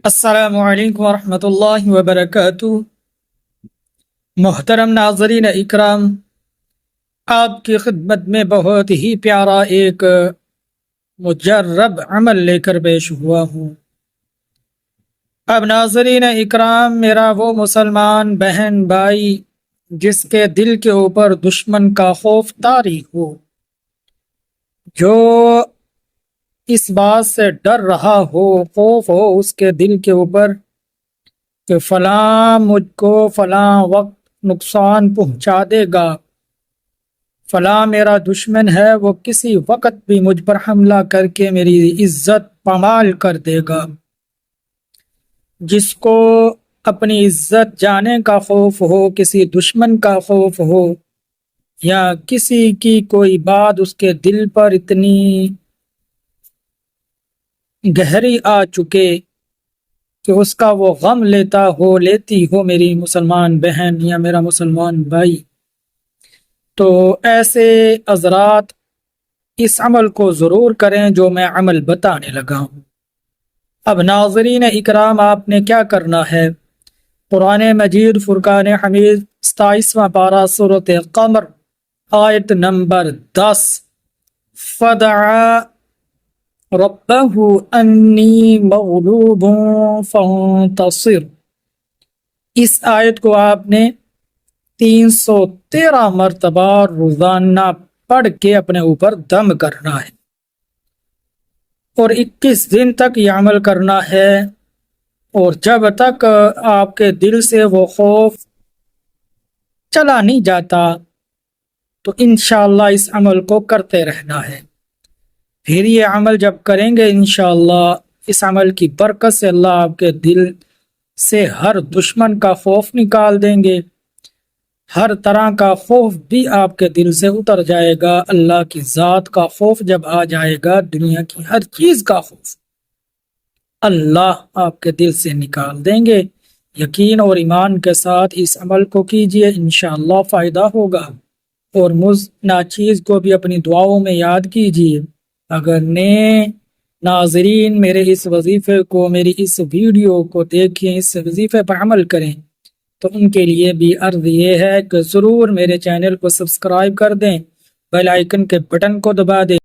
السلام علیکم ورحمۃ اللہ وبرکاتہ۔ محترم ناظرین اکرام، آپ کی خدمت میں بہت ہی پیارا ایک مجرب عمل لے کر پیش ہوا ہوں۔ اب ناظرین اکرام، میرا وہ مسلمان بہن بھائی جس کے دل کے اوپر دشمن کا خوف طاری ہو، جو اس بات سے ڈر رہا ہو، خوف ہو اس کے دل کے اوپر کہ فلاں مجھ کو فلاں وقت نقصان پہنچا دے گا، فلاں میرا دشمن ہے، وہ کسی وقت بھی مجھ پر حملہ کر کے میری عزت پامال کر دے گا، جس کو اپنی عزت جانے کا خوف ہو، کسی دشمن کا خوف ہو، یا کسی کی کوئی بات اس کے دل پر اتنی گہری آ چکے کہ اس کا وہ غم لیتی ہو میری مسلمان بہن یا میرا مسلمان بھائی، تو ایسے حضرات اس عمل کو ضرور کریں جو میں عمل بتانے لگا ہوں۔ اب ناظرین اکرام، آپ نے کیا کرنا ہے؟ قرآن مجید فرقان حمید 27واں پارہ سورۃ قمر آیت نمبر 10، فدعا ربہ انی مغلوب فانتصر، اس آیت کو آپ نے 313 مرتبہ روزانہ پڑھ کے اپنے اوپر دم کرنا ہے، اور 21 دن تک یہ عمل کرنا ہے، اور جب تک آپ کے دل سے وہ خوف چلا نہیں جاتا تو انشاءاللہ اس عمل کو کرتے رہنا ہے۔ پھر یہ عمل جب کریں گے انشاءاللہ، اس عمل کی برکت سے اللہ آپ کے دل سے ہر دشمن کا خوف نکال دیں گے، ہر طرح کا خوف بھی آپ کے دل سے اتر جائے گا۔ اللہ کی ذات کا خوف جب آ جائے گا، دنیا کی ہر چیز کا خوف اللہ آپ کے دل سے نکال دیں گے۔ یقین اور ایمان کے ساتھ اس عمل کو کیجئے، انشاءاللہ فائدہ ہوگا، اور مجھ ناچیز کو بھی اپنی دعاؤں میں یاد کیجئے۔ اگر نئے ناظرین میرے اس وظیفے کو، میری اس ویڈیو کو دیکھیں، اس وظیفے پر عمل کریں، تو ان کے لیے بھی عرض یہ ہے کہ ضرور میرے چینل کو سبسکرائب کر دیں، بیل آئیکن کے بٹن کو دبا دیں۔